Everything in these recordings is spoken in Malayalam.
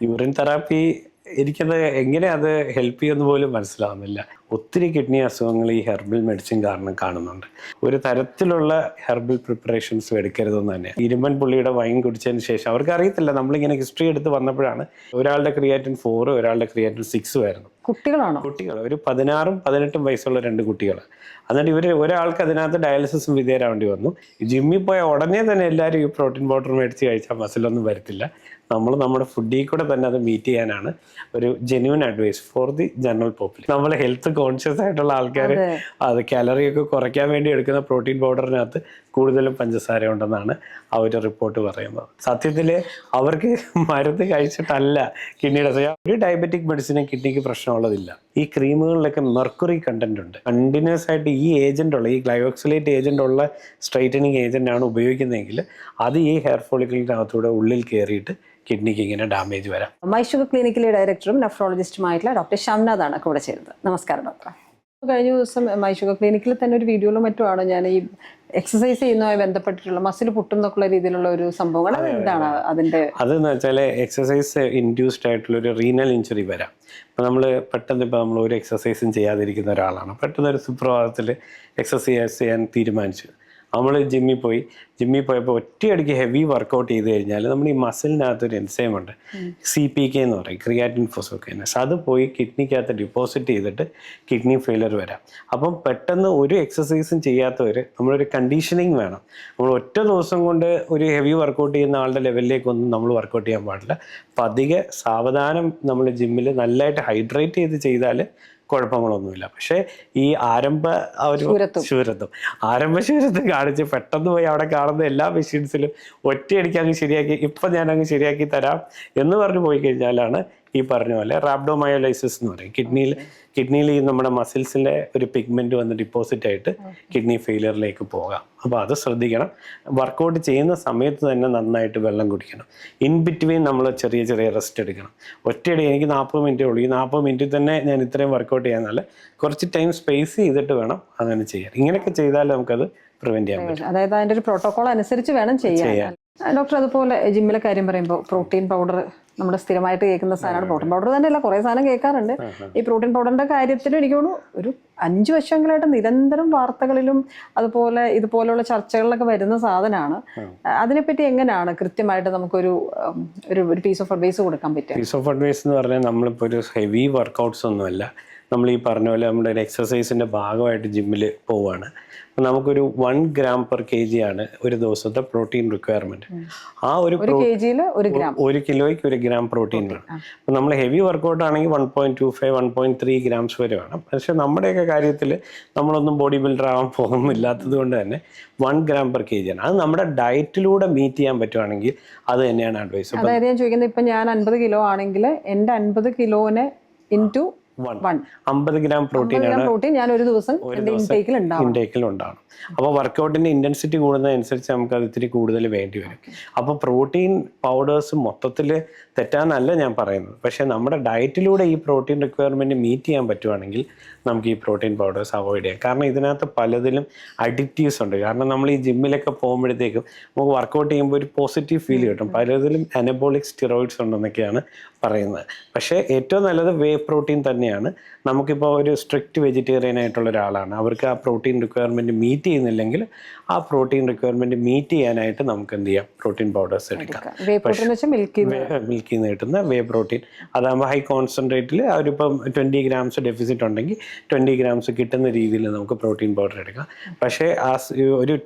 യൂറിൻ തെറാപ്പി എനിക്കത് എങ്ങനെ അത് ഹെൽപ്പ് ചെയ്യുമെന്ന് പോലും മനസ്സിലാവുന്നില്ല. ഒത്തിരി കിഡ്നി അസുഖങ്ങൾ ഈ ഹെർബൽ മെഡിസിൻ കാരണം കാണുന്നുണ്ട്. ഒരു തരത്തിലുള്ള ഹെർബൽ പ്രിപ്പറേഷൻസും എടുക്കരുതെന്ന് തന്നെ. ഇരുമ്പൻ പുള്ളിയുടെ വൈൻ കുടിച്ചതിന് ശേഷം അവർക്ക് അറിയത്തില്ല, നമ്മളിങ്ങനെ ഹിസ്റ്ററി എടുത്ത് വന്നപ്പോഴാണ് ഒരാളുടെ ക്രിയാറ്റിൻ 4 ഒരാളുടെ ക്രിയാറ്റിൻ 6 ആയിരുന്നു. കുട്ടികളാണോ? കുട്ടികൾ ഒരു 16ഉം 18ഉം വയസ്സുള്ള 2 കുട്ടികൾ. എന്നിട്ട് ഇവർ ഒരാൾക്ക് അതിനകത്ത് ഡയാലിസിസും വിധേയരാവേണ്ടി വന്നു. ജിമ്മിൽ പോയ ഉടനെ തന്നെ എല്ലാവരും ഈ പ്രോട്ടീൻ പൗഡർ മേടിച്ച് കഴിച്ചാൽ മസിലൊന്നും വരത്തില്ല. നമ്മൾ നമ്മുടെ ഫുഡിൽ കൂടെ തന്നെ അത് മീറ്റ് ചെയ്യാനാണ് ഒരു genuine advice for the general population. നമ്മൾ ഹെൽത്ത് കോൺഷ്യസ് ആയിട്ടുള്ള ആൾക്കാർ അത് കാലറിയൊക്കെ കുറയ്ക്കാൻ വേണ്ടി എടുക്കുന്ന പ്രോട്ടീൻ പൗഡറിനകത്ത് കൂടുതലും പഞ്ചസാര ഉണ്ടെന്നാണ് ആ ഒരു റിപ്പോർട്ട് പറയുന്നത്. സത്യത്തിൽ അവർക്ക് മരുന്ന് കഴിച്ചിട്ടല്ല കിഡ്നിയുടെ ഒരു ഡയബറ്റിക് മെഡിസിനും കിഡ്നിക്ക് പ്രശ്നമുള്ളതില്ല. ഈ ക്രീമുകളിലൊക്കെ മെർക്കുറി കണ്ടന്റ് ഉണ്ട്. കണ്ടിന്യൂസ് ആയിട്ട് ഈ ഏജന്റ് ഉള്ള ഈ ഗ്ലൈക്കോക്സിലേറ്റ് ഏജന്റ് ഉള്ള സ്ട്രൈറ്റനിങ് ഏജന്റ് ആണ് ഉപയോഗിക്കുന്നതെങ്കിൽ അത് ഈ ഹെയർ ഫോളിക്കിളിനകത്തൂടെ ഉള്ളിൽ കയറിയിട്ട് കിഡ്നിക്ക് ഇങ്ങനെ ഡാമേജ് വരാം. മൈഷുഗർ ക്ലിനിക്കിലെ ഡയറക്ടറും നെഫ്രോളജിസ്റ്റുമായിട്ടുള്ള ഡോക്ടർ ഷംനാഥാണ് കൂടെ ചേരുന്നത്. നമസ്കാരം ഡോക്ടർ. കഴിഞ്ഞ ദിവസം മൈഷുഗർ ക്ലിനിക്കിൽ തന്നെ ഒരു വീഡിയോയിലും മറ്റുമാണ് ഞാൻ ഈ എക്സസൈസ് ചെയ്യുന്നതുമായി ബന്ധപ്പെട്ടിട്ടുള്ള മസിൽ പൊട്ടും എന്നൊക്കെയുള്ള രീതിയിലുള്ള ഒരു സംഭവങ്ങൾ. എന്താണ് അതിന്റെ? അതെന്ന് വെച്ചാൽ എക്സസൈസ് ഇൻഡ്യൂസ്ഡ് ആയിട്ടുള്ള ഒരു റീനൽ ഇഞ്ചുറി വരാം. ഇപ്പം നമ്മൾ പെട്ടെന്ന് ഇപ്പോൾ നമ്മൾ ഒരു എക്സസൈസും ചെയ്യാതിരിക്കുന്ന ഒരാളാണ്. പെട്ടെന്ന് ഒരു സുപ്രഭാതത്തിൽ എക്സസൈസ് ചെയ്യാൻ തീരുമാനിച്ചു. നമ്മൾ ജിമ്മിൽ പോയപ്പോൾ ഒറ്റയടിക്ക് ഹെവി വർക്കൗട്ട് ചെയ്ത് കഴിഞ്ഞാൽ നമ്മൾ ഈ മസിലിനകത്തൊരു എൻസൈം ഉണ്ട്, CPK എന്ന് പറയും, ക്രിയാറ്റിൻ ഫോസ്ഫോകൈനേസ്. അത് പോയി കിഡ്നിക്കകത്ത് ഡിപ്പോസിറ്റ് ചെയ്തിട്ട് കിഡ്നി ഫെയിലർ വരാം. അപ്പം പെട്ടെന്ന് ഒരു എക്സസൈസും ചെയ്യാത്തവർ നമ്മളൊരു കണ്ടീഷനിങ് വേണം. നമ്മൾ ഒറ്റ ദിവസം കൊണ്ട് ഒരു ഹെവി വർക്കൗട്ട് ചെയ്യുന്ന ആളുടെ ലെവലിലേക്കൊന്നും നമ്മൾ വർക്കൗട്ട് ചെയ്യാൻ പാടില്ല. പതിയെ സാവധാനം നമ്മൾ ജിമ്മിൽ നല്ലതായിട്ട് ഹൈഡ്രേറ്റ് ചെയ്ത് ചെയ്താൽ കുഴപ്പങ്ങളൊന്നുമില്ല. പക്ഷേ ഈ ആരംഭ ശൂരത്വം കാണിച്ച് പെട്ടെന്ന് പോയി അവിടെ കാണുന്ന എല്ലാ മെഷീൻസിലും ഒറ്റയടിക്ക് അങ്ങ് ശരിയാക്കി, ഇപ്പം ഞാൻ അങ്ങ് ശരിയാക്കി തരാം എന്ന് പറഞ്ഞ് പോയി കഴിഞ്ഞാലാണ് ഈ പറഞ്ഞ പോലെ റാബ്ഡോമയോലൈസിസ് എന്ന് പറയും. കിഡ്നിയിൽ ഈ നമ്മുടെ മസിൽസിൻ്റെ ഒരു പിഗ്മെൻറ്റ് വന്ന് ഡിപ്പോസിറ്റ് ആയിട്ട് കിഡ്നി ഫെയിലിയറിലേക്ക് പോകാം. അപ്പോൾ അത് ശ്രദ്ധിക്കണം. വർക്കൗട്ട് ചെയ്യുന്ന സമയത്ത് തന്നെ നന്നായിട്ട് വെള്ളം കുടിക്കണം. ഇൻ ബിറ്റ്വീൻ നമ്മൾ ചെറിയ ചെറിയ റെസ്റ്റ് എടുക്കണം. ഒറ്റയടി എനിക്ക് 40 മിനിറ്റേ ഉള്ളൂ, ഈ 40 മിനിറ്റിൽ തന്നെ ഞാൻ ഇത്രയും വർക്കൗട്ട് ചെയ്യാനല്ല, കുറച്ച് ടൈം സ്പേസ് ചെയ്തിട്ട് വേണം അങ്ങനെ ചെയ്യാൻ. ഇങ്ങനെയൊക്കെ ചെയ്താൽ നമുക്കത് പ്രിവെൻറ്റ് ചെയ്യാൻ പറ്റും. അതായത് അതിൻ്റെ ഒരു പ്രോട്ടോകോൾ അനുസരിച്ച് വേണം ചെയ്യാൻ. ഡോക്ടർ, അതുപോലെ ജിമ്മിലെ കാര്യം പറയുമ്പോൾ പ്രോട്ടീൻ പൗഡർ നമ്മുടെ സ്ഥിരമായിട്ട് കേൾക്കുന്ന സാധനമാണ്. പ്രോട്ടീൻ പൗഡർ തന്നെയല്ല, കുറേ സാധനം കേൾക്കാറുണ്ട്. ഈ പ്രോട്ടീൻ പൗഡറിന്റെ കാര്യത്തിൽ എനിക്ക് തോന്നുന്നു ഒരു 5 വർഷങ്ങളായിട്ട് നിരന്തരം വാർത്തകളിലും അതുപോലെ ഇതുപോലെയുള്ള ചർച്ചകളിലൊക്കെ വരുന്ന സാധനമാണ്. അതിനെപ്പറ്റി എങ്ങനെയാണ് കൃത്യമായിട്ട് നമുക്കൊരു ഒരു പീസ് ഓഫ് അഡ്വൈസ് കൊടുക്കാൻ പറ്റുക? പീസ് ഓഫ് അഡ്വൈസ് എന്ന് പറഞ്ഞാൽ നമ്മളിപ്പോൾ ഒരു ഹെവി വർക്കൗട്ട്സ് ഒന്നുമല്ല. നമ്മൾ ഈ പറഞ്ഞ പോലെ നമ്മുടെ ഒരു എക്സസൈസിൻ്റെ ഭാഗമായിട്ട് ജിമ്മിൽ പോവുകയാണ്. അപ്പം നമുക്കൊരു 1 gram per kg ആണ് ഒരു ദിവസത്തെ പ്രോട്ടീൻ റിക്വയർമെൻറ്റ്. ആ ഒരു കിലോയ്ക്ക് 1 gram പ്രോട്ടീൻ വേണം. അപ്പം നമ്മൾ ഹെവി വർക്കൗട്ട് ആണെങ്കിൽ 1.25 1.3 grams വരെ വേണം. പക്ഷേ നമ്മുടെയൊക്കെ കാര്യത്തിൽ നമ്മളൊന്നും ബോഡി ബിൽഡർ ആവാൻ പോകുന്നില്ലാത്തത് കൊണ്ട് തന്നെ 1 gram per kg ആണ്. അത് നമ്മുടെ ഡയറ്റിലൂടെ മീറ്റ് ചെയ്യാൻ പറ്റുവാണെങ്കിൽ അത് തന്നെയാണ് അഡ്വൈസ്. അതായത് ഞാൻ ചോദിക്കുന്നത്, ഇപ്പം ഞാൻ 50 കിലോ ആണെങ്കിൽ എൻ്റെ 50 കിലോനെ ഇൻറ്റു 50 gram പ്രോട്ടീൻ ഞാൻ ഒരു ദിവസം ഇൻടേക്കിൽ ഉണ്ടാവണം. അപ്പോൾ വർക്കൗട്ടിന്റെ ഇന്റൻസിറ്റി കൂടുന്നതനുസരിച്ച് നമുക്ക് അത് ഇത്തിരി കൂടുതൽ വേണ്ടി വരും. അപ്പോൾ പ്രോട്ടീൻ പൗഡേഴ്സ് മൊത്തത്തിൽ തെറ്റാന്നല്ല ഞാൻ പറയുന്നത്, പക്ഷേ നമ്മുടെ ഡയറ്റിലൂടെ ഈ പ്രോട്ടീൻ റിക്വയർമെന്റ് മീറ്റ് ചെയ്യാൻ പറ്റുവാണെങ്കിൽ നമുക്ക് ഈ പ്രോട്ടീൻ പൗഡേഴ്സ് അവോയ്ഡ് ചെയ്യാം. കാരണം ഇതിനകത്ത് പലതിലും അഡിക്റ്റീവ്സ് ഉണ്ട്. കാരണം നമ്മൾ ഈ ജിമ്മിലൊക്കെ പോകുമ്പോഴത്തേക്കും നമുക്ക് വർക്കൗട്ട് ചെയ്യുമ്പോൾ ഒരു പോസിറ്റീവ് ഫീൽ കിട്ടും. പലതിലും അനബോളിക് സ്റ്റിറോയിഡ്സ് ഉണ്ടെന്നൊക്കെയാണ് പറയുന്നത്. പക്ഷേ ഏറ്റവും നല്ലത് വേ പ്രോട്ടീൻ തന്നെയാണ്. നമുക്കിപ്പോൾ ഒരു സ്ട്രിക്റ്റ് വെജിറ്റേറിയൻ ആയിട്ടുള്ള ഒരാളാണ്, അവർക്ക് ആ പ്രോട്ടീൻ റിക്വയർമെൻറ്റ് മീറ്റ് ചെയ്യുന്നില്ലെങ്കിൽ ആ പ്രോട്ടീൻ റിക്വയർമെൻറ്റ് മീറ്റ് ചെയ്യാനായിട്ട് നമുക്ക് എന്ത് ചെയ്യാം, പ്രോട്ടീൻ പൗഡേഴ്സ് എടുക്കാം. മിൽക്കിൽ നിന്ന് കിട്ടുന്ന വേ പ്രോട്ടീൻ, അതാകുമ്പോൾ ഹൈ കോൺസെൻട്രേറ്റിൽ അവരിപ്പം 20 grams ഡെഫിസിറ്റ് ഉണ്ടെങ്കിൽ 20 grams കിട്ടുന്ന രീതിയിൽ നമുക്ക് പ്രോട്ടീൻ പൗഡർ എടുക്കാം. പക്ഷേ ഒരു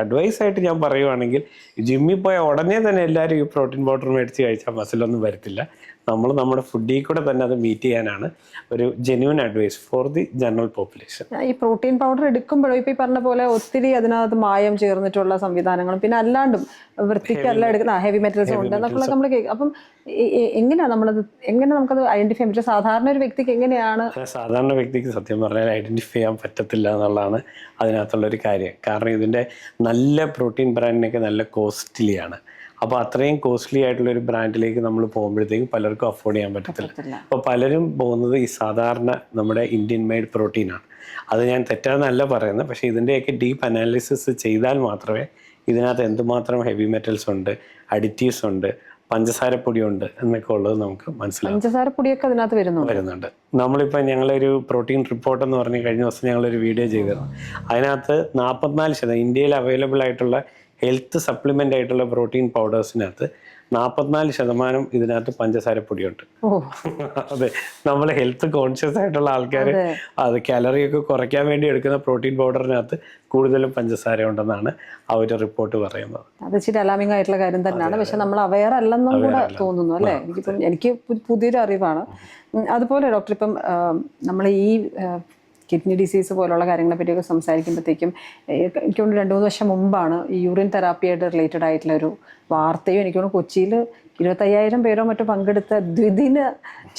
അഡ്വൈസ് ആയിട്ട് ഞാൻ പറയുവാണെങ്കിൽ, ജിമ്മിൽ പോയ ഉടനെ തന്നെ എല്ലാവരും ഈ പ്രോട്ടീൻ പൗഡർ മേടിച്ച് കഴിച്ചാൽ മസിലൊന്നും വരത്തില്ല. നമ്മൾ നമ്മുടെ ഫുഡിൽ കൂടെ തന്നെ അത് മീറ്റ് ചെയ്യാനാണ് ഒരു genuine advice for the general population. ഈ പ്രോട്ടീൻ പൗഡർ എടുക്കുമ്പോഴോ ഇപ്പം ഈ പറഞ്ഞ പോലെ ഒത്തിരി അതിനകത്ത് മായം ചേർന്നിട്ടുള്ള സംവിധാനങ്ങളും പിന്നെ അല്ലാണ്ടും വൃത്തിക്കല്ല എടുക്കുന്ന ഹെവി മെറ്റൽസ് ഉണ്ട് എന്നൊക്കെ നമ്മൾ കേൾക്കും. അപ്പം എങ്ങനെ നമുക്കത് ഐഡന്റിഫൈ ചെയ്യാൻ പറ്റും? സാധാരണ ഒരു വ്യക്തിക്ക് എങ്ങനെയാണ്? സാധാരണ വ്യക്തിക്ക് സത്യം പറഞ്ഞാൽ ഐഡന്റിഫൈ ചെയ്യാൻ പറ്റത്തില്ല എന്നുള്ളതാണ് അതിനകത്തുള്ളൊരു കാര്യം. കാരണം ഇതിൻ്റെ നല്ല പ്രോട്ടീൻ ബ്രാൻഡിനൊക്കെ നല്ല കോസ്റ്റ്ലിയാണ്. അപ്പോൾ അത്രയും കോസ്റ്റ്ലി ആയിട്ടുള്ള ഒരു ബ്രാൻഡിലേക്ക് നമ്മൾ പോകുമ്പോഴത്തേക്കും പലർക്കും അഫോർഡ് ചെയ്യാൻ പറ്റത്തില്ല. അപ്പോൾ പലരും പോകുന്നത് ഈ സാധാരണ നമ്മുടെ ഇന്ത്യൻ മെയ്ഡ് പ്രോട്ടീനാണ്. അത് ഞാൻ തെറ്റാന്നല്ല പറയുന്നത്, പക്ഷേ ഇതിൻ്റെയൊക്കെ ഡീപ്പ് അനാലിസിസ് ചെയ്താൽ മാത്രമേ ഇതിനകത്ത് എന്തുമാത്രം ഹെവി മെറ്റൽസ് ഉണ്ട്, അഡിറ്റീവ്സ് ഉണ്ട്, പഞ്ചസാരപ്പൊടിയുണ്ട് എന്നൊക്കെ ഉള്ളത് നമുക്ക് മനസ്സിലാവും. പഞ്ചസാരപ്പൊടിയൊക്കെ അതിനകത്ത് വരുന്നുണ്ട്. നമ്മളിപ്പോൾ ഞങ്ങളൊരു പ്രോട്ടീൻ റിപ്പോർട്ട് എന്ന് പറഞ്ഞ് കഴിഞ്ഞ ദിവസം ഞങ്ങളൊരു വീഡിയോ ചെയ്തിരുന്നു. അതിനകത്ത് 44% ഇന്ത്യയിൽ അവൈലബിൾ ആയിട്ടുള്ള ഹെൽത്ത് സപ്ലിമെൻ്റ് ആയിട്ടുള്ള പ്രോട്ടീൻ പൗഡേഴ്സിനകത്ത് 44% ഇതിനകത്ത് പഞ്ചസാരപ്പൊടിയുണ്ട്. അതെ, നമ്മൾ ഹെൽത്ത് കോൺഷ്യസ് ആയിട്ടുള്ള ആൾക്കാർ അത് കാലറിയൊക്കെ കുറയ്ക്കാൻ വേണ്ടി എടുക്കുന്ന പ്രോട്ടീൻ പൗഡറിനകത്ത് കൂടുതലും പഞ്ചസാര ഉണ്ടെന്നാണ് ആ ഒരു റിപ്പോർട്ട് പറയുന്നത്. അത് ഇച്ചിരി അലാമിംഗ് ആയിട്ടുള്ള കാര്യം തന്നെയാണ്. പക്ഷെ നമ്മൾ അവെയർ അല്ലെന്നും കൂടെ തോന്നുന്നു അല്ലേ? എനിക്ക് പുതിയൊരു അറിവാണ്. അതുപോലെ ഡോക്ടർ, ഇപ്പം നമ്മൾ ഈ കിഡ്നി ഡിസീസ് പോലുള്ള കാര്യങ്ങളെ പറ്റിയൊക്കെ സംസാരിക്കുമ്പോഴത്തേക്കും എനിക്ക് തോന്നുന്നു 2-3 വർഷം മുമ്പാണ് ഈ യൂറിൻ തെറാപ്പിയായിട്ട് റിലേറ്റഡ് ആയിട്ടുള്ള ഒരു വാർത്തയും എനിക്ക് തോന്നുന്നു കൊച്ചിയിൽ 25,000 പേരോ മറ്റോ പങ്കെടുത്ത ദ്വിദിന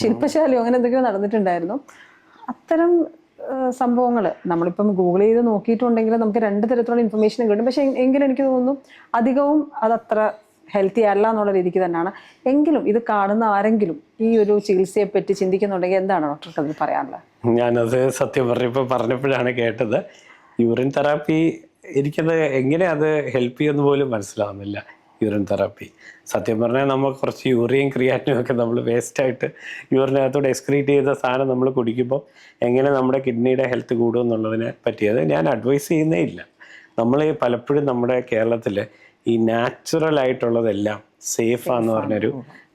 ശില്പശാലയോ അങ്ങനെ എന്തൊക്കെയോ നടന്നിട്ടുണ്ടായിരുന്നു. അത്തരം സംഭവങ്ങൾ നമ്മളിപ്പം ഗൂഗിൾ ചെയ്ത് നോക്കിയിട്ടുണ്ടെങ്കിൽ നമുക്ക് 2 തരത്തിലുള്ള ഇൻഫർമേഷൻ കിട്ടും. പക്ഷെ എങ്കിലും എനിക്ക് തോന്നുന്നു അധികവും അതത്ര ഹെൽത്തി അല്ല എന്നുള്ള രീതിക്ക് തന്നെയാണ്. എങ്കിലും ഇത് കാണുന്ന ആരെങ്കിലും ഈ ഒരു ചികിത്സയെ പറ്റി ചിന്തിക്കുന്നുണ്ടെങ്കിൽ എന്താണ് ഡോക്ടർക്ക് അതിൽ പറയാനുള്ളത്? ഞാനത് സത്യം പറഞ്ഞപ്പോഴാണ് കേട്ടത്. യൂറിൻ തെറാപ്പി എനിക്കത് എങ്ങനെ അത് ഹെൽപ്പ് ചെയ്യുമെന്ന് പോലും മനസ്സിലാവുന്നില്ല. യൂറിൻ തെറാപ്പി സത്യം പറഞ്ഞാൽ നമ്മൾ കുറച്ച് യൂറിയും ക്രിയാറ്റിനും ഒക്കെ നമ്മൾ വേസ്റ്റായിട്ട് യൂറിനകത്തോടെ എക്സ്ക്രീറ്റ് ചെയ്ത സാധനം നമ്മൾ കുടിക്കുമ്പോൾ എങ്ങനെ നമ്മുടെ കിഡ്നിയുടെ ഹെൽത്ത് കൂടും എന്നുള്ളതിനെ പറ്റിയത് ഞാൻ അഡ്വൈസ് ചെയ്യുന്നേ ഇല്ല. നമ്മൾ പലപ്പോഴും നമ്മുടെ കേരളത്തിൽ ഈ നാച്ചുറൽ ആയിട്ടുള്ളതെല്ലാം സേഫാന്ന് പറഞ്ഞൊരു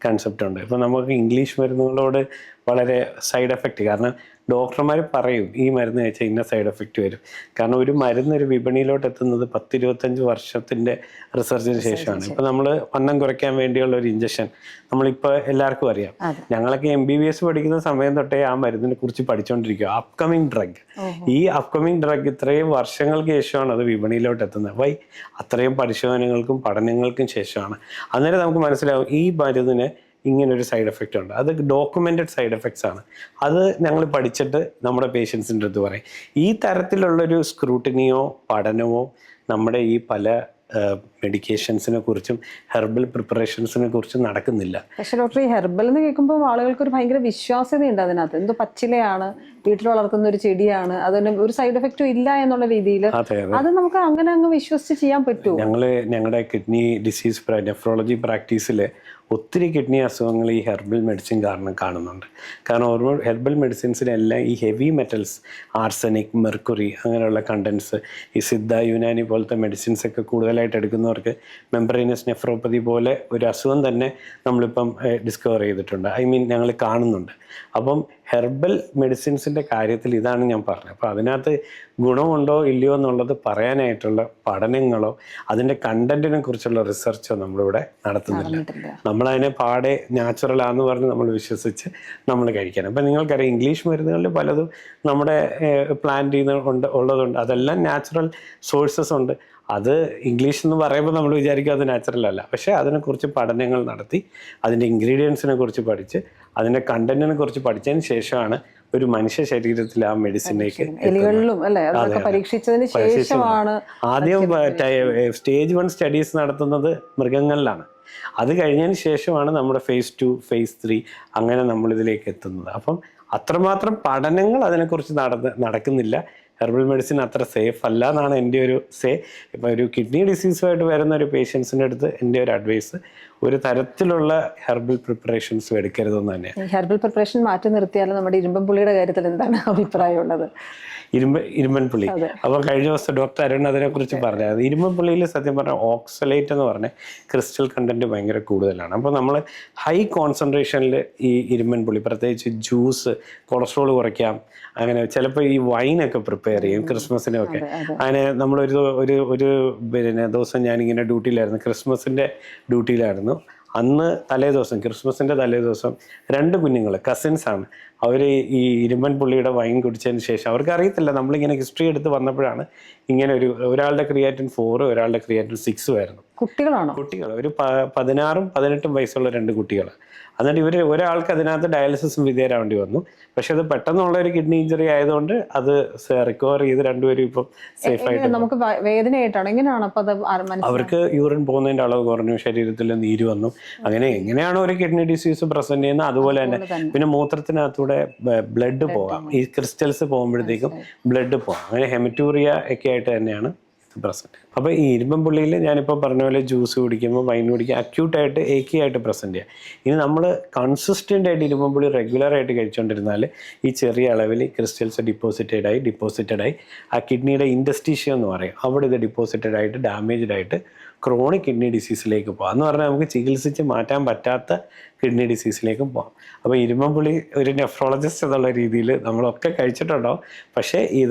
കൺസെപ്റ്റ് ഉണ്ട്. ഇപ്പം നമുക്ക് ഇംഗ്ലീഷ് മരുന്നുകളോട് വളരെ സൈഡ് എഫക്റ്റ്, കാരണം ഡോക്ടർമാർ പറയും ഈ മരുന്ന് കഴിച്ചാൽ ഇന്ന സൈഡ് എഫക്റ്റ് വരും. കാരണം ഒരു മരുന്ന് ഒരു വിപണിയിലോട്ട് എത്തുന്നത് 10-25 വർഷത്തിൻ്റെ റിസർച്ചിന് ശേഷമാണ്. ഇപ്പം നമ്മൾ വണ്ണം കുറയ്ക്കാൻ വേണ്ടിയുള്ള ഒരു ഇഞ്ചക്ഷൻ നമ്മളിപ്പോൾ എല്ലാവർക്കും അറിയാം. ഞങ്ങളൊക്കെ MBBS പഠിക്കുന്ന സമയം തൊട്ടേ ആ മരുന്നിനെ കുറിച്ച് പഠിച്ചുകൊണ്ടിരിക്കുക. അപ്കമിങ് ഡ്രഗ്, ഈ അപ്കമിങ് ഡ്രഗ് ഇത്രയും വർഷങ്ങൾക്ക് ശേഷമാണ് അത് വിപണിയിലോട്ട് എത്തുന്നത്. വൈ? അത്രയും പരിശോധനകൾക്കും പഠനങ്ങൾക്കും ശേഷമാണ്. അന്നേരം നമുക്ക് മനസ്സിലാവും ഈ മരുന്നിന് ഇങ്ങനൊരു സൈഡ് എഫക്റ്റ് ഉണ്ട്. അത് ഡോക്യുമെൻറ്റഡ് സൈഡ് എഫക്ട്സ് ആണ്. അത് ഞങ്ങൾ പഠിച്ചിട്ട് നമ്മുടെ പേഷ്യൻസിൻ്റെ അടുത്ത് പറയും. ഈ തരത്തിലുള്ളൊരു സ്ക്രൂട്ടിനിയോ പഠനമോ നമ്മുടെ ഈ പല മെഡിക്കേഷൻസിനെ കുറിച്ചും ഹെർബൽ പ്രിപ്പറേഷൻസിനെ കുറിച്ചും നടക്കുന്നില്ല. പക്ഷേ ഡോക്ടർ, ഈ ഹെർബൽ എന്ന് കേൾക്കുമ്പോൾ ആളുകൾക്ക് ഒരു ഭയങ്കര വിശ്വാസ്യതയുണ്ട് അതിനകത്ത്. എന്തോ പച്ചിലയാണ്, വീട്ടിൽ വളർത്തുന്ന ഒരു ചെടിയാണ്, അതിന് ഒരു സൈഡ് എഫക്റ്റും ഇല്ല എന്നുള്ള രീതിയിൽ അത് നമുക്ക് അങ്ങനെ അങ്ങ് വിശ്വസിച്ച് ചെയ്യാൻ പറ്റുമോ? ഞങ്ങളുടെ കിഡ്നി ഡിസീസ് നെഫ്രോളജി പ്രാക്ടീസിൽ ഒത്തിരി കിഡ്നി അസുഖങ്ങൾ ഈ ഹെർബൽ മെഡിസിൻ കാരണം കാണുന്നുണ്ട്. കാരണം ഓരോ ഹെർബൽ മെഡിസിൻസിനെല്ലാം ഈ ഹെവി മെറ്റൽസ്, ആർസനിക്, മെർക്കുറി അങ്ങനെയുള്ള കണ്ടൻസ്, ഈ സിദ്ധ യുനാനി പോലത്തെ മെഡിസിൻസ് ഒക്കെ കൂടുതലായിട്ട് എടുക്കുന്നവർക്ക് മെംബ്രൈനസ് നെഫ്രോപ്പതി പോലെ ഒരു അസുഖം തന്നെ നമ്മളിപ്പം ഡിസ്കവർ ചെയ്തിട്ടുണ്ട്. ഞങ്ങൾ കാണുന്നുണ്ട്. അപ്പം ഹെർബൽ മെഡിസിൻസിൻ്റെ കാര്യത്തിൽ ഇതാണ് ഞാൻ പറഞ്ഞത്. അപ്പോൾ അതിനകത്ത് ഗുണമുണ്ടോ ഇല്ലയോ എന്നുള്ളത് പറയാനായിട്ടുള്ള പഠനങ്ങളോ അതിൻ്റെ കണ്ടന്റിനെ കുറിച്ചുള്ള റിസർച്ചോ നമ്മളിവിടെ നടത്തുന്നില്ല. നമ്മളതിനെ പാടെ നാച്ചുറലാന്ന് പറഞ്ഞ് നമ്മൾ വിശ്വസിച്ച് നമ്മൾ കഴിക്കണം. അപ്പം നിങ്ങൾക്കറിയാം, ഇംഗ്ലീഷ് മരുന്നുകളിൽ പലതും നമ്മുടെ പ്ലാന്റ് ചെയ്യുന്ന ഉള്ളതുണ്ട്. അതെല്ലാം നാച്ചുറൽ സോഴ്സസ് ഉണ്ട്. അത് ഇംഗ്ലീഷ് എന്ന് പറയുമ്പോൾ നമ്മൾ വിചാരിക്കും അത് നാച്ചുറൽ അല്ല. പക്ഷേ അതിനെക്കുറിച്ച് പഠനങ്ങൾ നടത്തി അതിൻ്റെ ഇൻഗ്രീഡിയൻസിനെ കുറിച്ച് പഠിച്ച് അതിൻ്റെ കണ്ടന്റിനെ കുറിച്ച് പഠിച്ചതിന് ശേഷമാണ് ഒരു മനുഷ്യ ശരീരത്തിൽ ആ മെഡിസിനിലേക്ക് പരീക്ഷിച്ചതിന് ശേഷമാണ് ആദ്യം സ്റ്റേജ് 1 സ്റ്റഡീസ് നടത്തുന്നത് മൃഗങ്ങളിലാണ്. അത് കഴിഞ്ഞതിന് ശേഷമാണ് നമ്മുടെ phase 2, phase 3 അങ്ങനെ നമ്മളിതിലേക്ക് എത്തുന്നത്. അപ്പം അത്രമാത്രം പഠനങ്ങൾ അതിനെക്കുറിച്ച് നടക്കുന്നില്ല. ഹെർബൽ മെഡിസിൻ അത്ര സേഫ് അല്ല എന്നാണ് എൻ്റെ ഒരു ഇപ്പോൾ ഒരു കിഡ്നി ഡിസീസുമായിട്ട് വരുന്ന ഒരു പേഷ്യൻസിൻ്റെ അടുത്ത് എൻ്റെ ഒരു അഡ്വൈസ്, ഒരു തരത്തിലുള്ള ഹെർബൽ പ്രിപ്പറേഷൻസും എടുക്കരുതെന്ന് തന്നെയാണ്. ഹെർബൽ പ്രിപ്പറേഷൻ മാറ്റി നിർത്തിയാലും നമ്മുടെ ഇരുമ്പൻ പുള്ളിയുടെ കാര്യത്തിൽ എന്താണ് അഭിപ്രായമുള്ളത്? ഇരുമ്പൻ പുള്ളി. അപ്പോൾ കഴിഞ്ഞ ദിവസം ഡോക്ടർ അരുൺ അതിനെക്കുറിച്ച് പറഞ്ഞത്, ഇരുമ്പൻ പുള്ളിയിൽ സത്യം പറഞ്ഞാൽ ഓക്സലേറ്റ് എന്ന് പറഞ്ഞ ക്രിസ്റ്റൽ കണ്ടന്റ് ഭയങ്കര കൂടുതലാണ്. അപ്പോൾ നമ്മൾ ഹൈ കോൺസെൻട്രേഷനിൽ ഈ ഇരുമ്പൻ പുള്ളി, പ്രത്യേകിച്ച് ജ്യൂസ്, കൊളസ്ട്രോൾ കുറയ്ക്കാം, അങ്ങനെ ചിലപ്പോൾ ഈ വൈനൊക്കെ പ്രിപ്പയർ ചെയ്യും ക്രിസ്മസിനൊക്കെ. അങ്ങനെ നമ്മളൊരു ഒരു ദിവസം ഞാനിങ്ങനെ ഡ്യൂട്ടിയിലായിരുന്നു, ക്രിസ്മസിൻ്റെ ഡ്യൂട്ടിയിലായിരുന്നു. അന്ന് ക്രിസ്മസിൻ്റെ തലേ ദിവസം 2 കുഞ്ഞുങ്ങൾ കസിൻസാണ്. അവർ ഈ ഇരുമ്പൻ പുള്ളിയുടെ വൈൻ കുടിച്ചതിന് ശേഷം അവർക്ക് അറിയത്തില്ല, നമ്മളിങ്ങനെ ഹിസ്റ്ററി എടുത്ത് വന്നപ്പോഴാണ് ഇങ്ങനെ ഒരാളുടെ ക്രിയാറ്റിൻ 4, ഒരാളുടെ ക്രിയാറ്റിൻ 6 ആയിരുന്നു. കുട്ടികൾ ഒരു 16ഉം 18ഉം വയസ്സുള്ള 2 കുട്ടികൾ. എന്നിട്ട് ഒരാൾക്ക് അതിനകത്ത് ഡയാലിസിസും വിധേയരാവേണ്ടി വന്നു. പക്ഷെ അത് പെട്ടെന്നുള്ള ഒരു കിഡ്നി ഇഞ്ചറി ആയതുകൊണ്ട് അത് റിക്കവർ ചെയ്ത് 2 പേരും ഇപ്പം സേഫ് ആയിട്ട്. നമുക്ക് വേദനയായിട്ടാണ് എങ്ങനെയാണ് അവർക്ക് യൂറിൻ പോകുന്നതിന്റെ അളവ് കുറഞ്ഞു, ശരീരത്തിൽ നീര് വന്നു. അങ്ങനെ എങ്ങനെയാണോ ഒരു കിഡ്നി ഡിസീസ് പ്രസന്റ് ചെയ്യുന്നത് അതുപോലെ തന്നെ പിന്നെ മൂത്രത്തിനകത്തൂടെ ബ്ലഡ് പോകാം. ഈ ക്രിസ്റ്റൽസ് പോകുമ്പോഴത്തേക്കും ബ്ലഡ് പോകാം. അങ്ങനെ ഹെമറ്റൂറിയ ഒക്കെ ആയിട്ട് തന്നെയാണ് പ്രസന്റ്. അപ്പോൾ ഈ ഇരുമ്പൻപുള്ളിയിൽ ഞാനിപ്പോൾ പറഞ്ഞ പോലെ ജ്യൂസ് കുടിക്കുമ്പോൾ വൈൻ കുടിക്കുക അക്യൂട്ടായിട്ട് ഏക്കിയായിട്ട് പ്രസന്റ് ചെയ്യുക. ഇനി നമ്മൾ കൺസിസ്റ്റൻ്റ് ആയിട്ട് ഇരുമ്പൻപുള്ളി റെഗുലറായിട്ട് കഴിച്ചുകൊണ്ടിരുന്നാൽ ഈ ചെറിയ അളവിൽ ക്രിസ്റ്റൽസ് ഡിപ്പോസിറ്റഡ് ആയി ആ കിഡ്നിയുടെ ഇൻഡസ്ട്രീഷ്യ എന്ന് പറയും, അവിടെ ഇത് ഡിപ്പോസിറ്റഡ് ആയിട്ട് ഡാമേജ്ഡ് ആയിട്ട് ക്രോണിക് കിഡ്നി ഡിസീസിലേക്ക് പോകാം. എന്ന് പറഞ്ഞാൽ നമുക്ക് ചികിത്സിച്ച് മാറ്റാൻ പറ്റാത്ത കിഡ്നി ഡിസീസിലേക്കും പോകാം. അപ്പോൾ ഇരുമ്പൻപുളി ഒരു നെഫ്രോളജിസ്റ്റ് എന്നുള്ള രീതിയിൽ നമ്മളൊക്കെ കഴിച്ചിട്ടുണ്ടാവും, പക്ഷേ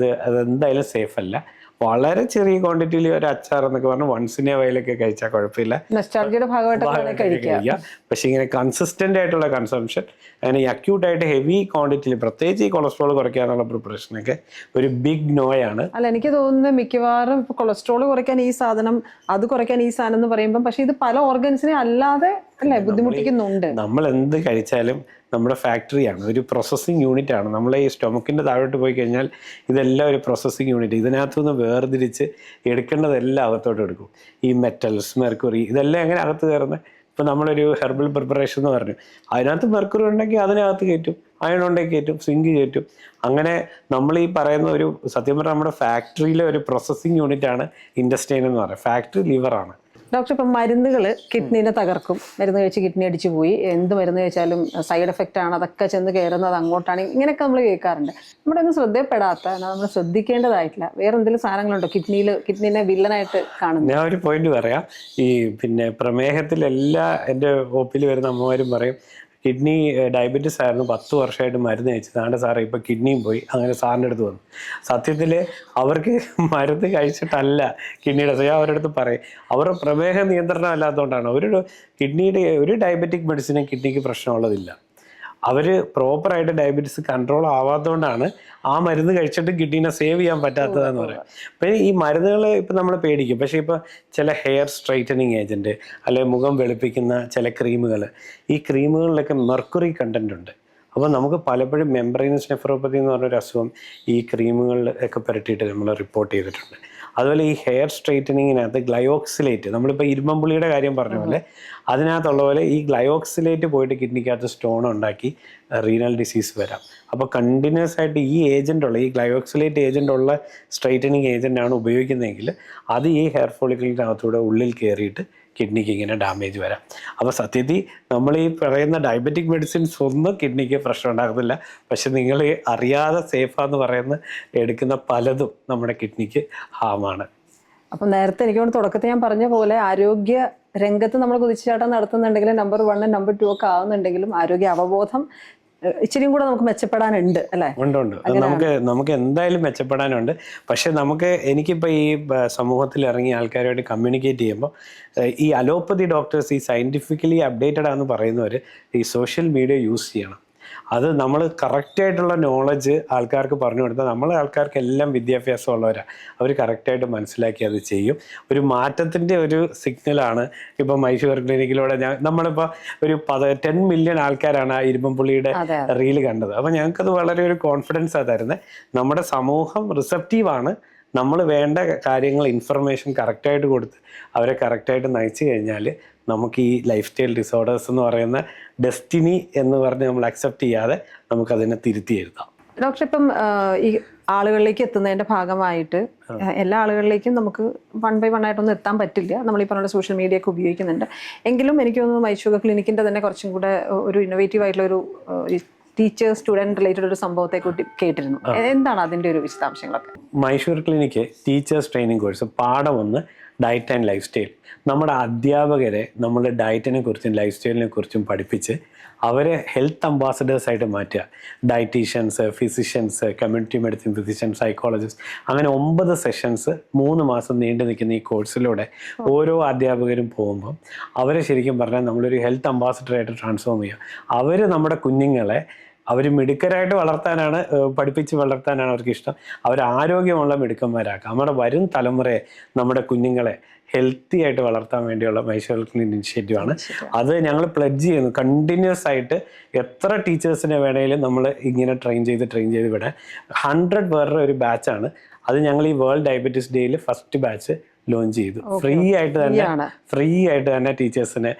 അതെന്തായാലും സേഫ് അല്ല. വളരെ ചെറിയ ക്വാണ്ടിറ്റിയിൽ ഒരു അച്ചാർ എന്നൊക്കെ പറഞ്ഞാൽ വൺസ് ഇൻ എ വൈലൊക്കെ കഴിച്ചാൽ കുഴപ്പമില്ല, നൊസ്റ്റാൾജിയുടെ ഭാഗമായിട്ട് കഴിക്കുക. പക്ഷെ ഇങ്ങനെ കൺസിസ്റ്റന്റ് ആയിട്ടുള്ള കൺസംഷൻ, അങ്ങനെ ഈ അക്യൂട്ടായിട്ട് ഹെവി ക്വാണ്ടിറ്റിയിൽ പ്രത്യേകിച്ച് ഈ കൊളസ്ട്രോൾ കുറയ്ക്കാനുള്ള പ്രിപ്പറേഷനൊക്കെ ഒരു ബിഗ് നോയാണ്. അല്ല, എനിക്ക് തോന്നുന്നത് മിക്കവാറും ഇപ്പൊ കൊളസ്ട്രോൾ കുറയ്ക്കാൻ ഈ സാധനം, അത് കുറയ്ക്കാൻ ഈ സാധനം എന്ന് പറയുമ്പോൾ, പക്ഷെ ഇത് പല ഓർഗൻസിനെ അല്ലാതെ അല്ലേ ബുദ്ധിമുട്ടിക്കുന്നുണ്ട്. നമ്മൾ എന്ത് കഴിച്ചാലും നമ്മുടെ ഫാക്ടറിയാണ്, ഒരു പ്രോസസ്സിങ് യൂണിറ്റ് ആണ്. നമ്മളെ ഈ സ്റ്റൊമക്കിൻ്റെ താഴോട്ട് പോയി കഴിഞ്ഞാൽ ഇതെല്ലാം ഒരു പ്രോസസ്സിങ് യൂണിറ്റ്. ഇതിനകത്തുനിന്ന് വേർതിരിച്ച് എടുക്കേണ്ടതെല്ലാം അകത്തോട്ട് എടുക്കും. ഈ മെറ്റൽസ്, മെർക്കുറി, ഇതെല്ലാം എങ്ങനെ അകത്ത് കയറുന്നത്? ഇപ്പം നമ്മളൊരു ഹെർബൽ പ്രിപ്പറേഷൻ എന്ന് പറഞ്ഞു, അതിനകത്ത് മെർക്കുറി ഉണ്ടെങ്കിൽ അതിനകത്ത് കയറ്റും, അയൺ ഉണ്ടെങ്കിൽ കയറ്റും, സിങ്ക് കയറ്റും. അങ്ങനെ നമ്മൾ ഈ പറയുന്ന ഒരു സത്യം പറഞ്ഞാൽ നമ്മുടെ ഫാക്ടറിയിലെ ഒരു പ്രോസസ്സിങ് യൂണിറ്റ് ആണ് ഇൻഡസ്റ്റൈൻ എന്ന് പറയുന്നത്. ഫാക്ടറി ലിവറാണ്. ഡോക്ടർ, ഇപ്പം മരുന്നുകൾ കിഡ്നീനെ തകർക്കും, മരുന്ന് കഴിച്ച് കിഡ്നി അടിച്ചു പോയി, എന്ത് മരുന്ന് കഴിച്ചാലും സൈഡ് എഫക്റ്റ് ആണ്, അതൊക്കെ ചെന്ന് കയറുന്നത് അങ്ങോട്ടാണ്, ഇങ്ങനെയൊക്കെ നമ്മൾ കേൾക്കാറുണ്ട്. നമ്മുടെ ഒന്നും ശ്രദ്ധയപ്പെടാത്ത, നമ്മൾ ശ്രദ്ധിക്കേണ്ടതായിട്ടില്ല വേറെ എന്തെങ്കിലും സാധനങ്ങളുണ്ടോ കിഡ്നീനെ വില്ലനായിട്ട് കാണുന്നത്? ഞാൻ ഒരു പോയിന്റ് പറയാം. ഈ പ്രമേഹത്തിലെല്ലാ എൻ്റെ ഒപ്പിൽ വരുന്ന അമ്മമാരും പറയും കിഡ്നി ഡയബറ്റീസ് ആയിരുന്നു, 10 വർഷമായിട്ട് മരുന്ന് കഴിച്ചതാണ് സാറേ, ഇപ്പം കിഡ്നിയും പോയി, അങ്ങനെ സാറിൻ്റെ അടുത്ത് വന്നു. സത്യത്തിൽ അവർക്ക് മരുന്ന് കഴിച്ചിട്ടല്ല കിഡ്നിയുടെ, ഞാൻ അവരുടെ അടുത്ത് പറയും അവരുടെ പ്രമേഹ നിയന്ത്രണം അല്ലാത്തതുകൊണ്ടാണ്. ഒരു ഡയബറ്റിക് മെഡിസിനും കിഡ്നിക്ക് പ്രശ്നമുള്ളതില്ല. അവർ പ്രോപ്പറായിട്ട് ഡയബറ്റീസ് കൺട്രോൾ ആവാത്തതുകൊണ്ടാണ് ആ മരുന്ന് കഴിച്ചിട്ട് കിഡ്നീനെ സേവ് ചെയ്യാൻ പറ്റാത്തതെന്ന് പറയാം. അപ്പം ഈ മരുന്നുകൾ ഇപ്പം നമ്മൾ പേടിക്കും, പക്ഷേ ഇപ്പോൾ ചില ഹെയർ സ്ട്രൈറ്റനിങ് ഏജൻറ്റ് അല്ലെങ്കിൽ മുഖം വെളുപ്പിക്കുന്ന ചില ക്രീമുകൾ, ഈ ക്രീമുകളിലൊക്കെ മെർക്കുറി കണ്ടൻ്റ് ഉണ്ട്. അപ്പോൾ നമുക്ക് പലപ്പോഴും മെംബ്രെയിനസ് നെഫ്രോപ്പതി എന്ന് പറഞ്ഞൊരു അസുഖം ഈ ക്രീമുകളിൽ ഒക്കെ പുരട്ടിയിട്ട് നമ്മൾ റിപ്പോർട്ട് ചെയ്തിട്ടുണ്ട്. അതുപോലെ ഈ ഹെയർ സ്ട്രെയിറ്റനിങ്ങിനകത്ത് ഗ്ലയോക്സിലേറ്റ്, നമ്മളിപ്പോൾ ഇരുമ്പൻപുളിയുടെ കാര്യം പറഞ്ഞ പോലെ അതിനകത്തുള്ള പോലെ ഈ ഗ്ലയോക്സിലേറ്റ് പോയിട്ട് കിഡ്നിക്കകത്ത് സ്റ്റോൺ ഉണ്ടാക്കി റീനൽ ഡിസീസ് വരാം. അപ്പോൾ കണ്ടിന്യൂസ് ആയിട്ട് ഈ ഗ്ലയോക്സിലേറ്റ് ഏജൻ്റ് ഉള്ള സ്ട്രെയിറ്റനിങ് ഏജൻ്റാണ് ഉപയോഗിക്കുന്നതെങ്കിൽ അത് ഈ ഹെയർ ഫോളിക്കിളിനകത്തൂടെ ഉള്ളിൽ കയറിയിട്ട് കിഡ്നിക്ക് ഇങ്ങനെ ഡാമേജ് വരാം. അപ്പോൾ സത്യത്തിൽ നമ്മൾ ഈ പറയുന്ന ഡയബറ്റിക് മെഡിസിൻസ് ഒന്നും കിഡ്നിക്ക് പ്രശ്നം ഉണ്ടാകുന്നില്ല, പക്ഷെ നിങ്ങൾ അറിയാതെ സേഫാന്ന് പറയുന്ന എടുക്കുന്ന പലതും നമ്മുടെ കിഡ്നിക്ക് ഹാമാണ്. അപ്പം നേരത്തെ എനിക്ക് തുടക്കത്തിൽ ഞാൻ പറഞ്ഞ പോലെ ആരോഗ്യ രംഗത്ത് നമ്മൾ കുതിച്ചുചാട്ടം നടത്തുന്നുണ്ടെങ്കിൽ നമ്പർ 1 നമ്പർ 2 ഒക്കെ ആവുന്നുണ്ടെങ്കിലും ആരോഗ്യ അവബോധം ഇച്ചിരിയും കൂടെ നമുക്ക് മെച്ചപ്പെടാനുണ്ട് അല്ലേ? ഉണ്ട്. നമുക്ക് എന്തായാലും മെച്ചപ്പെടാനുണ്ട്. പക്ഷെ എനിക്കിപ്പോൾ ഈ സമൂഹത്തിൽ ഇറങ്ങി ആൾക്കാരുമായിട്ട് കമ്മ്യൂണിക്കേറ്റ് ചെയ്യുമ്പോൾ ഈ അലോപ്പതി ഡോക്ടേഴ്സ്, ഈ സയൻറ്റിഫിക്കലി അപ്ഡേറ്റഡ് ആണെന്ന് പറയുന്നവർ ഈ സോഷ്യൽ മീഡിയ യൂസ് ചെയ്യണം. അത് നമ്മൾ കറക്റ്റായിട്ടുള്ള നോളജ് ആൾക്കാർക്ക് പറഞ്ഞു കൊടുത്താൽ, ആൾക്കാർക്ക് എല്ലാം വിദ്യാഭ്യാസം ഉള്ളവരാണ്, അവർ കറക്റ്റായിട്ട് മനസ്സിലാക്കി അത് ചെയ്യും. ഒരു മാറ്റത്തിൻ്റെ ഒരു സിഗ്നലാണ് ഇപ്പോൾ മൈഷുഗർ ക്ലിനിക്കിലൂടെ നമ്മളിപ്പോൾ ഒരു 10 മില്യൺ ആൾക്കാരാണ് ആ ഇരുമ്പൻപുള്ളിയുടെ റീല് കണ്ടത്. അപ്പോൾ ഞങ്ങൾക്കത് വളരെ ഒരു കോൺഫിഡൻസാണ് തരുന്നത്. നമ്മുടെ സമൂഹം റിസപ്റ്റീവാണ്. നമ്മൾ വേണ്ട കാര്യങ്ങൾ ഇൻഫർമേഷൻ കറക്റ്റായിട്ട് കൊടുത്ത് അവരെ കറക്റ്റായിട്ട് നയിച്ചു കഴിഞ്ഞാൽ നമുക്ക് ഈ ലൈഫ് സ്റ്റൈൽ ഡിസോർഡേഴ്സ് എന്ന് പറയുന്ന ഡെസ്റ്റിനി എന്ന് പറഞ്ഞ് നമ്മൾ അക്സെപ്റ്റ് ചെയ്യാതെ നമുക്കതിനെ തിരുത്തി എഴുതാം. ഡോക്ടർ, ഇപ്പം ഈ ആളുകളിലേക്ക് എത്തുന്നതിൻ്റെ ഭാഗമായിട്ട് എല്ലാ ആളുകളിലേക്കും നമുക്ക് 1 by 1 ആയിട്ടൊന്നും എത്താൻ പറ്റില്ല. നമ്മൾ ഈ പറഞ്ഞ സോഷ്യൽ മീഡിയ ഒക്കെ ഉപയോഗിക്കുന്നുണ്ട്. എങ്കിലും എനിക്ക് തോന്നുന്നു മൈഷുഗർ ക്ലിനിക്കിൻ്റെ തന്നെ കുറച്ചും കൂടെ ഒരു ഇന്നോവേറ്റീവ് ആയിട്ടുള്ളൊരു ടീച്ചർ സ്റ്റുഡൻറ് റിലേറ്റഡ് ഒരു സംഭവത്തെ കൂട്ടി കേട്ടിരുന്നു. എന്താണ് അതിൻ്റെ ഒരു വിശദാംശങ്ങളൊക്കെ? മൈഷുഗർ ക്ലിനിക്ക് ടീച്ചേഴ്സ് ട്രെയിനിങ് കോഴ്സ് പാഠം 1 ഡയറ്റ് ആൻഡ് ലൈഫ് സ്റ്റൈൽ. നമ്മുടെ അധ്യാപകരെ നമ്മൾ ഡയറ്റിനെ കുറിച്ചും ലൈഫ് സ്റ്റൈലിനെ കുറിച്ചും പഠിപ്പിച്ച് അവരെ ഹെൽത്ത് അംബാസഡേഴ്സായിട്ട് മാറ്റുക. Dietitians, physicians, community medicine physician, psychologist, അങ്ങനെ 9 സെഷൻസ് 3 മാസം നീണ്ടു നിൽക്കുന്ന ഈ കോഴ്സിലൂടെ ഓരോ അധ്യാപകരും പോകുമ്പം അവരെ ശരിക്കും പറഞ്ഞാൽ നമ്മളൊരു ഹെൽത്ത് അംബാസഡറായിട്ട് ട്രാൻസ്ഫോം ചെയ്യുക. അവർ നമ്മുടെ കുഞ്ഞുങ്ങളെ അവർ മിടുക്കരായിട്ട് പഠിപ്പിച്ച് വളർത്താനാണ് അവർക്ക് ഇഷ്ടം. അവർ ആരോഗ്യമുള്ള മിടുക്കന്മാരാക്കുക. നമ്മുടെ വരും തലമുറയെ, നമ്മുടെ കുഞ്ഞുങ്ങളെ ഹെൽത്തി ആയിട്ട് വളർത്താൻ വേണ്ടിയുള്ള മൈഷുഗർ ക്ലിനിക് ഇനിഷ്യേറ്റീവാണ്. അത് ഞങ്ങൾ പ്ലഡ്ജ് ചെയ്യുന്നു. കണ്ടിന്യൂസ് ആയിട്ട് എത്ര ടീച്ചേഴ്സിനെ വേണമെങ്കിലും നമ്മൾ ഇങ്ങനെ ട്രെയിൻ ചെയ്ത് വിടാൻ 100 പേരുടെ ഒരു ബാച്ചാണ് അത്. ഞങ്ങൾ ഈ വേൾഡ് ഡയബറ്റീസ് ഡേയിൽ ഫസ്റ്റ് ബാച്ച് ലോഞ്ച് ചെയ്തു. ഫ്രീ ആയിട്ട് തന്നെ ടീച്ചേഴ്സിനെ,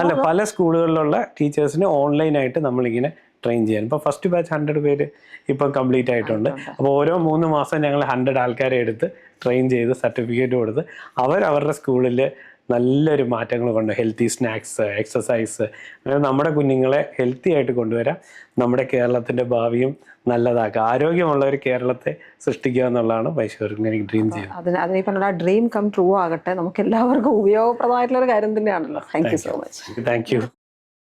അല്ല പല സ്കൂളുകളിലുള്ള ടീച്ചേഴ്സിനെ ഓൺലൈനായിട്ട് നമ്മളിങ്ങനെ ട്രെയിൻ ചെയ്യാൻ. ഇപ്പോൾ ഫസ്റ്റ് ബാച്ച് 100 പേര് ഇപ്പോൾ കംപ്ലീറ്റ് ആയിട്ടുണ്ട്. അപ്പോൾ ഓരോ 3 മാസം ഞങ്ങൾ 100 ആൾക്കാരെ എടുത്ത് ട്രെയിൻ ചെയ്ത് സർട്ടിഫിക്കറ്റ് കൊടുത്ത് അവരുടെ സ്കൂളിൽ നല്ലൊരു മാറ്റങ്ങൾ കൊണ്ട് ഹെൽത്തി സ്നാക്സ്, എക്സസൈസ്, അങ്ങനെ നമ്മുടെ കുഞ്ഞുങ്ങളെ ഹെൽത്തി ആയിട്ട് കൊണ്ടുവരാം. നമ്മുടെ കേരളത്തിൻ്റെ ഭാവിയും നല്ലതാക്കുക, ആരോഗ്യമുള്ള ഒരു കേരളത്തെ സൃഷ്ടിക്കുക എന്നുള്ളതാണ് മൈസൂരിങ്ങനെ ഡ്രീം ചെയ്യുന്നത്. അതിനെ പറഞ്ഞ ഡ്രീം കം ട്രൂ ആകട്ടെ. നമുക്ക് എല്ലാവർക്കും ഉപയോഗപ്രദമായിട്ടുള്ള ഒരു കാര്യം തന്നെയാണല്ലോ. Thank you so much. Thank you.